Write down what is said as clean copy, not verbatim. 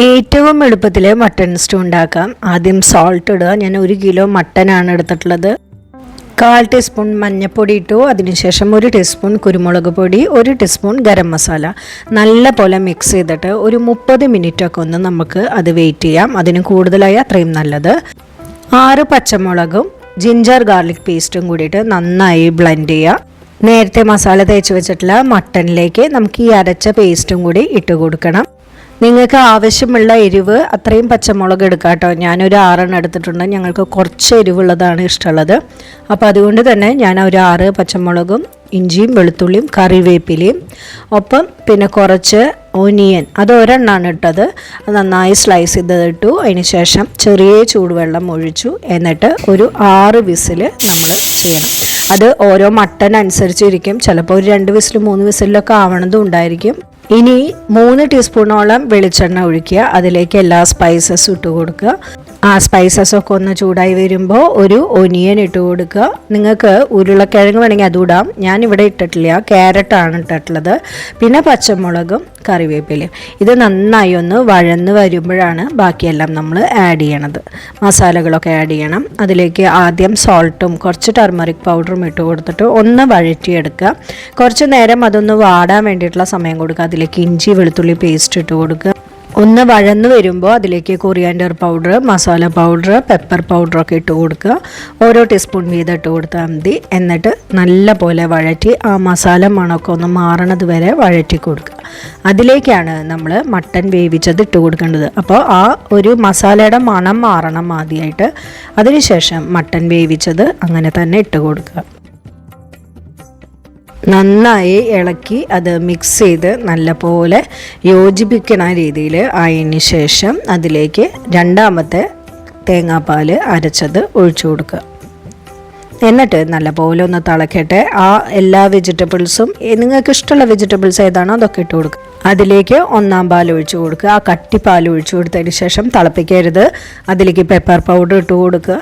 ഏറ്റവും എളുപ്പത്തിൽ mutton stew ഉണ്ടാക്കാം. ആദ്യം സോൾട്ട് ഇടുക. ഞാൻ 1 കിലോ മട്ടനാണ് എടുത്തിട്ടുള്ളത്. 1/4 ടീസ്പൂൺ മഞ്ഞൾപ്പൊടി ഇട്ടു. അതിനുശേഷം 1 ടീസ്പൂൺ കുരുമുളക് പൊടി, 1 ടീസ്പൂൺ ഗരം മസാല നല്ല പോലെ മിക്സ് ചെയ്തിട്ട് ഒരു 30 മിനിറ്റൊക്കെ ഒന്ന് നമുക്ക് അത് വെയിറ്റ് ചെയ്യാം. അതിന് കൂടുതലായി അത്രയും നല്ലത്. 6 പച്ചമുളകും ജിഞ്ചർ ഗാർലിക് പേസ്റ്റും കൂടിയിട്ട് നന്നായി ബ്ലെൻഡ് ചെയ്യുക. നേരത്തെ മസാല തേച്ച് വെച്ചിട്ടുള്ള മട്ടനിലേക്ക് നമുക്ക് ഈ അരച്ച പേസ്റ്റും കൂടി ഇട്ട് കൊടുക്കണം. നിങ്ങൾക്ക് ആവശ്യമുള്ള എരിവ് അത്രയും പച്ചമുളക് എടുക്കാം കേട്ടോ. ഞാനൊരു 6 എടുത്തിട്ടുണ്ട്. ഞങ്ങൾക്ക് കുറച്ച് എരിവുള്ളതാണ് ഇഷ്ടമുള്ളത്. അപ്പോൾ അതുകൊണ്ട് തന്നെ ഞാൻ ഒരു 6 പച്ചമുളകും ഇഞ്ചിയും വെളുത്തുള്ളിയും കറിവേപ്പിലയും ഒപ്പം പിന്നെ കുറച്ച് ഒനിയൻ അത് ഒരെണ്ണമാണ് ഇട്ടത്. അത് നന്നായി സ്ലൈസ് ചെയ്തിട്ടു. അതിന് ശേഷം ചെറിയ ചൂടുവെള്ളം ഒഴിച്ചു. എന്നിട്ട് ഒരു 6 വിസിൽ നമ്മൾ ചെയ്യണം. അത് ഓരോ മട്ടൻ അനുസരിച്ചിരിക്കും. ചിലപ്പോൾ ഒരു 2 വിസിൽ 3 വിസിലൊക്കെ ആവണതും ഉണ്ടായിരിക്കും. ഇനി 3 ടീസ്പൂണോളം വെളിച്ചെണ്ണ ഒഴിക്കുക. അതിലേക്ക് എല്ലാ സ്പൈസസും ഇട്ട് കൊടുക്കുക. ആ സ്പൈസസൊക്കെ ഒന്ന് ചൂടായി വരുമ്പോൾ ഒരു ഒനിയൻ ഇട്ട് കൊടുക്കുക. നിങ്ങൾക്ക് ഉരുളക്കിഴങ്ങ് വേണമെങ്കിൽ അതും ഇടാം. ഞാനിവിടെ ഇട്ടിട്ടില്ല, ക്യാരറ്റാണ് ഇട്ടിട്ടുള്ളത്. പിന്നെ പച്ചമുളകും കറിവേപ്പിലയും. ഇത് നന്നായി ഒന്ന് വഴന്ന് വരുമ്പോഴാണ് ബാക്കിയെല്ലാം നമ്മൾ ആഡ് ചെയ്യണത്. മസാലകളൊക്കെ ആഡ് ചെയ്യണം. അതിലേക്ക് ആദ്യം സോൾട്ടും കുറച്ച് ടർമറിക് പൗഡറും ഇട്ട് കൊടുത്തിട്ട് ഒന്ന് വഴറ്റിയെടുക്കുക. കുറച്ച് നേരം അതൊന്ന് വാടാൻ വേണ്ടിയിട്ടുള്ള സമയം കൊടുക്കുക. അതിലേക്ക് ഇഞ്ചി വെളുത്തുള്ളി പേസ്റ്റ് ഇട്ട് കൊടുക്കുക. ഒന്ന് വഴന്ന് വരുമ്പോൾ അതിലേക്ക് coriander powder, masala powder, pepper പൗഡറൊക്കെ ഇട്ട് കൊടുക്കുക. ഓരോ ടീസ്പൂൺ വീതം ഇട്ട് കൊടുത്താൽ മതി. എന്നിട്ട് നല്ല പോലെ വഴറ്റി ആ മസാല മണമൊക്കെ ഒന്ന് മാറണത് വരെ വഴറ്റി കൊടുക്കുക. അതിലേക്കാണ് നമ്മൾ മട്ടൻ വേവിച്ചത് ഇട്ട് കൊടുക്കേണ്ടത്. അപ്പോൾ ആ ഒരു മസാലയുടെ മണം മാറണം ആദ്യമായിട്ട്. അതിനുശേഷം മട്ടൻ വേവിച്ചത് അങ്ങനെ തന്നെ ഇട്ട് കൊടുക്കുക. നന്നായി ഇളക്കി അത് മിക്സ് ചെയ്ത് നല്ലപോലെ യോജിപ്പിക്കുന്ന രീതിയിൽ ആയതിന് ശേഷം അതിലേക്ക് രണ്ടാമത്തെ തേങ്ങാപ്പാൽ അരച്ചത് ഒഴിച്ചു കൊടുക്കുക. എന്നിട്ട് നല്ലപോലെ ഒന്ന് തിളക്കട്ടെ. ആ എല്ലാ വെജിറ്റബിൾസും നിങ്ങൾക്ക് ഇഷ്ടമുള്ള വെജിറ്റബിൾസ് ഏതാണോ അതൊക്കെ ഇട്ട് കൊടുക്കുക. അതിലേക്ക് 1-ാം പാൽ ഒഴിച്ചു കൊടുക്കുക. ആ കട്ടിപ്പാൽ ഒഴിച്ചു കൊടുത്തതിന് ശേഷം തിളപ്പിക്കരുത്. അതിലേക്ക് പെപ്പർ പൗഡർ ഇട്ട് കൊടുക്കുക.